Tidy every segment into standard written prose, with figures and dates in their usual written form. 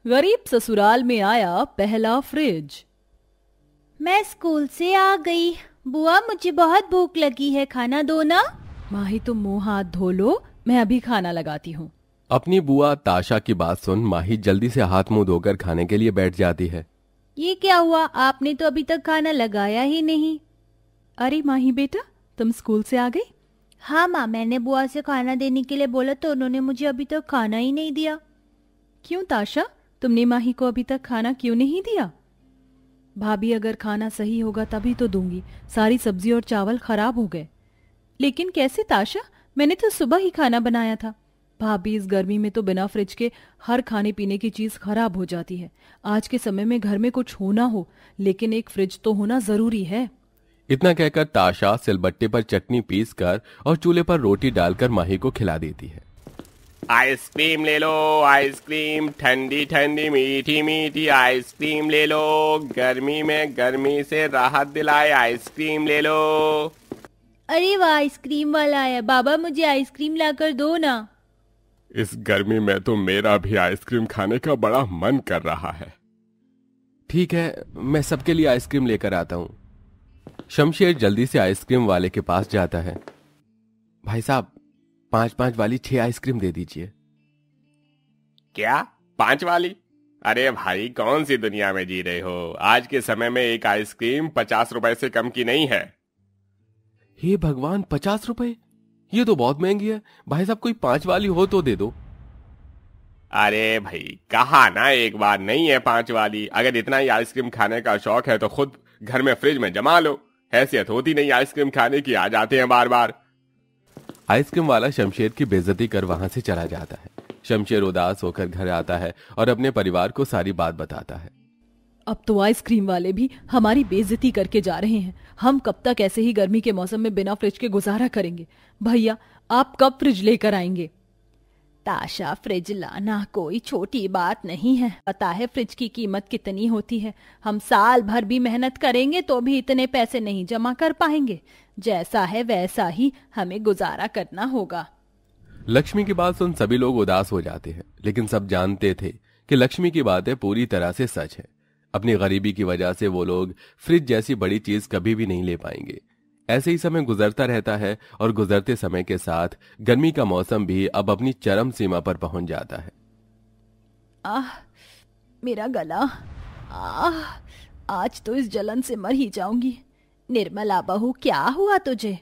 गरीब ससुराल में आया पहला फ्रिज। मैं स्कूल से आ गई। बुआ, मुझे बहुत भूख लगी है, खाना दो ना। माही, तुम मुंह हाथ धो लो, मैं अभी खाना लगाती हूँ। अपनी बुआ ताशा की बात सुन माही जल्दी से हाथ मुंह धोकर खाने के लिए बैठ जाती है। ये क्या हुआ, आपने तो अभी तक खाना लगाया ही नहीं। अरे माही बेटा, तुम स्कूल से आ गई? हाँ माँ, मैंने बुआ से खाना देने के लिए बोला तो उन्होंने मुझे अभी तक खाना ही नहीं दिया। क्यों ताशा, तुमने माही को अभी तक खाना क्यों नहीं दिया? भाभी, अगर खाना सही होगा तभी तो दूंगी। सारी सब्जी और चावल खराब हो गए। लेकिन कैसे ताशा, मैंने तो सुबह ही खाना बनाया था। भाभी, इस गर्मी में तो बिना फ्रिज के हर खाने पीने की चीज खराब हो जाती है। आज के समय में घर में कुछ हो ना हो, लेकिन एक फ्रिज तो होना जरूरी है। इतना कहकर ताशा सिलबट्टे पर चटनी पीसकर और चूल्हे पर रोटी डालकर माही को खिला देती है। आइसक्रीम ले लो, आइसक्रीम, ठंडी ठंडी मीठी मीठी आइसक्रीम ले लो, गर्मी में गर्मी से राहत दिलाए आइसक्रीम ले लो। अरे वाह, आइसक्रीम वाला आया। बाबा, मुझे आइसक्रीम लाकर दो ना। इस गर्मी में तो मेरा भी आइसक्रीम खाने का बड़ा मन कर रहा है। ठीक है, मैं सबके लिए आइसक्रीम लेकर आता हूँ। शमशेर जल्दी से आइसक्रीम वाले के पास जाता है। भाई साहब, 5-5 वाली 6 आइसक्रीम दे दीजिए। क्या 5 वाली? अरे भाई, कौन सी दुनिया में जी रहे हो? आज के समय में एक आइसक्रीम 50 रुपए से कम की नहीं है। हे भगवान, 50 रुपए? ये तो बहुत महंगी है। भाई साहब, कोई 5 वाली हो तो दे दो। अरे भाई, कहा ना एक बार, नहीं है 5 वाली। अगर इतना ही आइसक्रीम खाने का शौक है तो खुद घर में फ्रिज में जमा लो। हैसियत होती नहीं आइसक्रीम खाने की, आ जाते हैं बार बार। आइसक्रीम वाला शमशेर की बेइज्जती कर वहां से चला जाता है। शमशेर उदास होकर घर आता है और अपने परिवार को सारी बात बताता है। अब तो आइसक्रीम वाले भी हमारी बेइज्जती करके जा रहे हैं। हम कब तक ऐसे ही गर्मी के मौसम में बिना फ्रिज के गुजारा करेंगे? भैया, आप कब फ्रिज लेकर आएंगे? ताशा, फ्रिज लाना कोई छोटी बात नहीं है। पता है फ्रिज की कीमत कितनी होती है? हम साल भर भी मेहनत करेंगे तो भी इतने पैसे नहीं जमा कर पाएंगे। जैसा है वैसा ही हमें गुजारा करना होगा। लक्ष्मी की बात सुन सभी लोग उदास हो जाते हैं, लेकिन सब जानते थे कि लक्ष्मी की बातें पूरी तरह से सच है। अपनी गरीबी की वजह से वो लोग फ्रिज जैसी बड़ी चीज कभी भी नहीं ले पाएंगे। ऐसे ही समय गुजरता रहता है और गुजरते समय के साथ गर्मी का मौसम भी अब अपनी चरम सीमा पर पहुंच जाता है। मेरा गला। आज तो इस जलन से मर ही जाऊंगी। निर्मला बहू, क्या हुआ तुझे?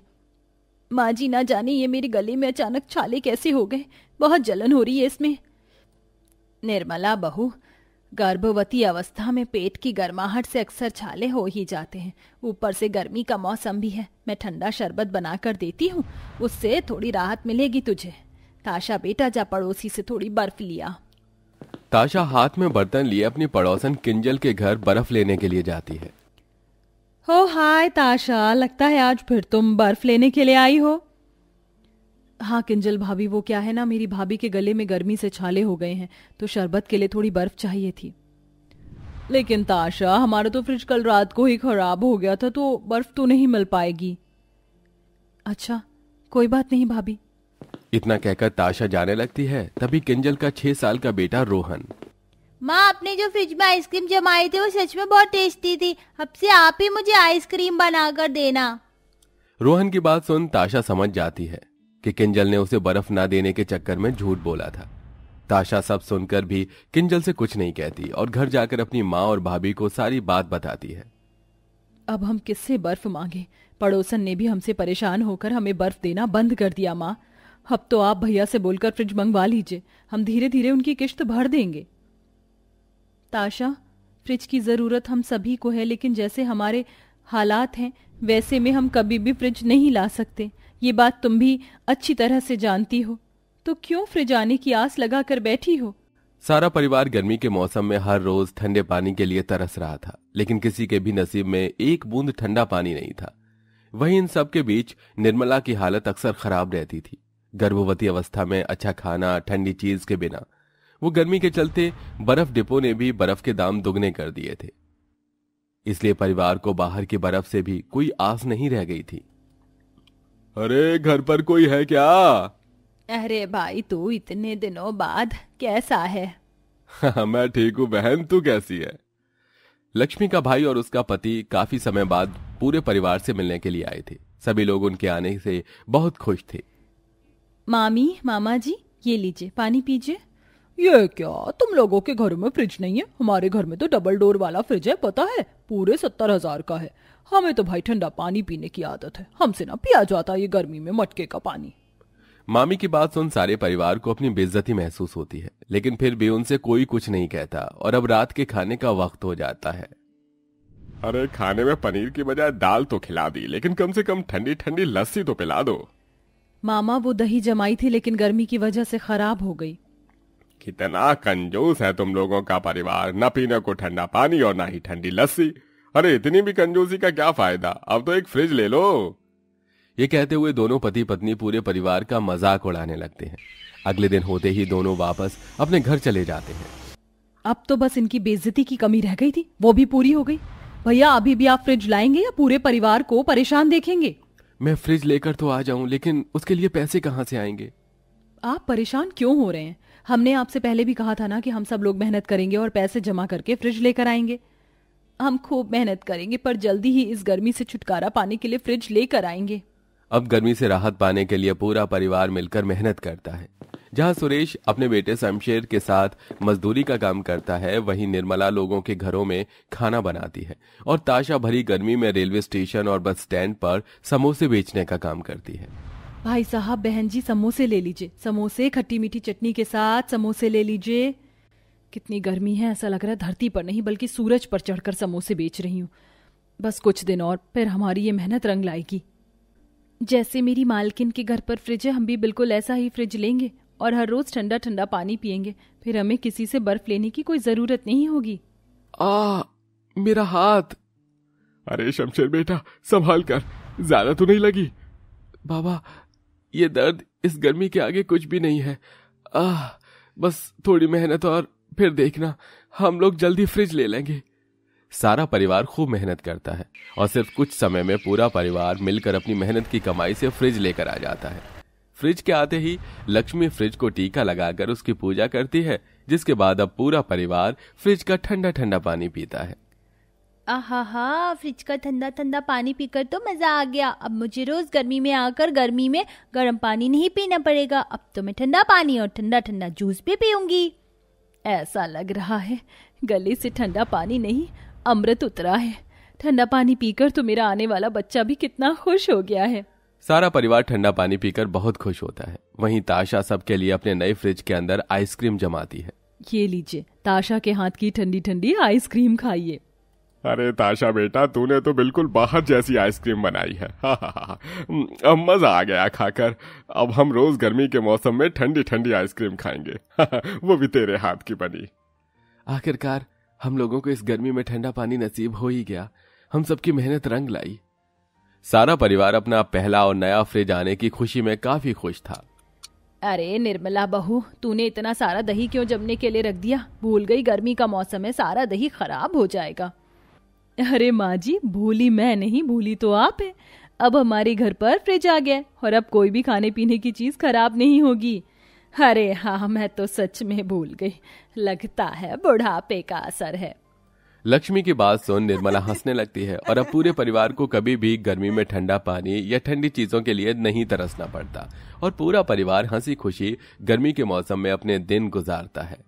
माँ जी, ना जाने ये मेरे गले में अचानक छाले कैसे हो गए। बहुत जलन हो रही है इसमें। निर्मला बहू, गर्भवती अवस्था में पेट की गर्माहट से अक्सर छाले हो ही जाते हैं। ऊपर से गर्मी का मौसम भी है। मैं ठंडा शरबत बनाकर देती हूँ, उससे थोड़ी राहत मिलेगी तुझे। ताशा बेटा, जा पड़ोसी से थोड़ी बर्फ लिया। ताशा हाथ में बर्तन लिए अपनी पड़ोसन किंजल के घर बर्फ लेने के लिए जाती है। हो हाय ताशा, लगता है आज फिर तुम बर्फ लेने के लिए आई हो। हाँ किंजल भाभी, वो क्या है ना, मेरी भाभी के गले में गर्मी से छाले हो गए हैं तो शरबत के लिए थोड़ी बर्फ चाहिए थी। लेकिन ताशा, हमारा तो फ्रिज कल रात को ही खराब हो गया था तो बर्फ तो नहीं मिल पाएगी। अच्छा, कोई बात नहीं भाभी। इतना कहकर ताशा जाने लगती है। तभी किंजल का 6 साल का बेटा रोहन। माँ, आपने जो फ्रिज में आइसक्रीम जमाई थी वो सच में बहुत टेस्टी थी। अब से आप ही मुझे आइसक्रीम बनाकर देना। रोहन की बात सुन ताशा समझ जाती है कि किंजल ने उसे बर्फ ना देने के चक्कर में झूठ बोला था। ताशा सब सुनकर भी किंजल से कुछ नहीं कहती और घर जाकर अपनी माँ और भाभी को सारी बात बताती है। अब हम किससे बर्फ मांगे? पड़ोसन ने भी हमसे परेशान होकर हमें बर्फ देना बंद कर दिया। माँ, अब तो आप भैया से बोलकर फ्रिज मंगवा लीजिए, हम धीरे धीरे उनकी किश्त भर देंगे। ताशा, फ्रिज की जरूरत हम सभी को है, लेकिन जैसे हमारे हालात हैं वैसे में हम कभी भी फ्रिज नहीं ला सकते। ये बात तुम भी अच्छी तरह से जानती हो, तो क्यों फ्रिज आने की आस लगा कर बैठी हो? सारा परिवार गर्मी के मौसम में हर रोज ठंडे पानी के लिए तरस रहा था, लेकिन किसी के भी नसीब में एक बूंद ठंडा पानी नहीं था। वहीं इन सब के बीच निर्मला की हालत अक्सर खराब रहती थी। गर्भवती अवस्था में अच्छा खाना, ठंडी चीज के बिना वो गर्मी के चलते बर्फ डिपो ने भी बर्फ के दाम दुगने कर दिए थे। इसलिए परिवार को बाहर की बर्फ से भी कोई आस नहीं रह गई थी। अरे, घर पर कोई है क्या? अरे भाई, तू इतने दिनों बाद कैसा है? मैं ठीक हूँ बहन, तू कैसी है? लक्ष्मी का भाई और उसका पति काफी समय बाद पूरे परिवार से मिलने के लिए आए थे। सभी लोग उनके आने से बहुत खुश थे। मामी, मामा जी, ये लीजिए पानी पीजिए। ये क्या, तुम लोगों के घरों में फ्रिज नहीं है? हमारे घर में तो डबल डोर वाला फ्रिज है, पता है, पूरे 70,000 का है। हमें तो भाई ठंडा पानी पीने की आदत है, हमसे ना पिया जाता ये गर्मी में मटके का पानी। मामी की बात सुन सारे परिवार को अपनी बेइज्जती महसूस होती है, लेकिन फिर भी उनसे कोई कुछ नहीं कहता और अब रात के खाने का वक्त हो जाता है। अरे खाने में पनीर की बजाय दाल तो खिला दी, लेकिन कम से कम ठंडी ठंडी लस्सी तो पिला दो। मामा वो दही जमाई थी लेकिन गर्मी की वजह से खराब हो गई। कितना कंजूस है तुम लोगों का परिवार, न पीने को ठंडा पानी और ना ही ठंडी लस्सी। अरे इतनी भी कंजूसी का क्या फायदा, अब तो एक फ्रिज ले लो। ये कहते हुए दोनों पति पत्नी पूरे परिवार का मजाक उड़ाने लगते हैं। अगले दिन होते ही दोनों वापस अपने घर चले जाते हैं। अब तो बस इनकी बेइज्जती की कमी रह गई थी, वो भी पूरी हो गई। भैया अभी भी आप फ्रिज लाएंगे या पूरे परिवार को परेशान देखेंगे? मैं फ्रिज लेकर तो आ जाऊं, लेकिन उसके लिए पैसे कहां से आएंगे? आप परेशान क्यों हो रहे हैं? हमने आपसे पहले भी कहा था ना कि हम सब लोग मेहनत करेंगे और पैसे जमा करके फ्रिज लेकर आएंगे। हम खूब मेहनत करेंगे पर जल्दी ही इस गर्मी से छुटकारा पाने के लिए फ्रिज लेकर आएंगे। अब गर्मी से राहत पाने के लिए पूरा परिवार मिलकर मेहनत करता है। जहां सुरेश अपने बेटे शमशेर के साथ मजदूरी का काम करता है, वहीं निर्मला लोगों के घरों में खाना बनाती है और ताशा भरी गर्मी में रेलवे स्टेशन और बस स्टैंड पर समोसे बेचने का काम करती है। भाई साहब, बहन जी, समोसे ले लीजिए, समोसे खट्टी मीठी चटनी के साथ समोसे ले लीजिए। कितनी गर्मी है, ऐसा लग रहा है धरती पर नहीं बल्कि सूरज पर चढ़कर समोसे बेच रही हूँ। बस कुछ दिन और फिर हमारी ये मेहनत रंग लाएगी। जैसे मेरी मालकिन के घर पर फ्रिज है, हम भी बिल्कुल ऐसा ही फ्रिज लेंगे और हर रोज ठंडा ठंडा पानी पियेंगे। फिर हमें किसी से बर्फ लेने की कोई जरूरत नहीं होगी। मेरा हाथ। अरे शमशेर बेटा, संभाल कर, ज्यादा तो नहीं लगी? बाबा, ये दर्द इस गर्मी के आगे कुछ भी नहीं है। बस थोड़ी मेहनत और फिर देखना, हम लोग जल्दी फ्रिज ले लेंगे। सारा परिवार खूब मेहनत करता है और सिर्फ कुछ समय में पूरा परिवार मिलकर अपनी मेहनत की कमाई से फ्रिज लेकर आ जाता है। फ्रिज के आते ही लक्ष्मी फ्रिज को टीका लगाकर उसकी पूजा करती है, जिसके बाद अब पूरा परिवार फ्रिज का ठंडा ठंडा पानी पीता है। आहा, फ्रिज का ठंडा ठंडा पानी पीकर तो मजा आ गया। अब मुझे रोज गर्मी में आकर गर्मी में गर्म पानी नहीं पीना पड़ेगा। अब तो मैं ठंडा पानी और ठंडा ठंडा जूस भी पीऊंगी। ऐसा लग रहा है गले से ठंडा पानी नहीं अमृत उतरा है। ठंडा पानी पीकर तो मेरा आने वाला बच्चा भी कितना खुश हो गया है। सारा परिवार ठंडा पानी पीकर बहुत खुश होता है। वहीं ताशा सबके लिए अपने नए फ्रिज के अंदर आइसक्रीम जमाती है। ये लीजिए, ताशा के हाथ की ठंडी ठंडी आइसक्रीम खाइए। अरे ताशा बेटा, तूने तो बिल्कुल बाहर जैसी आइसक्रीम बनाई है। अब मजा आ गया खाकर। अब हम रोज गर्मी के मौसम में ठंडी ठंडी आइसक्रीम खाएंगे। वो भी तेरे हाथ की बनी। आखिरकार हम लोगों को इस गर्मी में ठंडा पानी नसीब हो ही गया। हम सबकी मेहनत रंग लाई। सारा परिवार अपना पहला और नया फ्रिज आने की खुशी में काफी खुश था। अरे निर्मला बहू, तूने इतना सारा दही क्यों जमने के लिए रख दिया? भूल गई गर्मी का मौसम है, सारा दही खराब हो जाएगा। अरे माँ जी, भूली मैं नहीं, भूली तो आप है। अब हमारे घर पर फ्रिज आ गया और अब कोई भी खाने पीने की चीज खराब नहीं होगी। अरे हाँ, मैं तो सच में भूल गई। लगता है बुढ़ापे का असर है। लक्ष्मी की बात सुन निर्मला हंसने लगती है और अब पूरे परिवार को कभी भी गर्मी में ठंडा पानी या ठंडी चीजों के लिए नहीं तरसना पड़ता और पूरा परिवार हंसी खुशी गर्मी के मौसम में अपने दिन गुजारता है।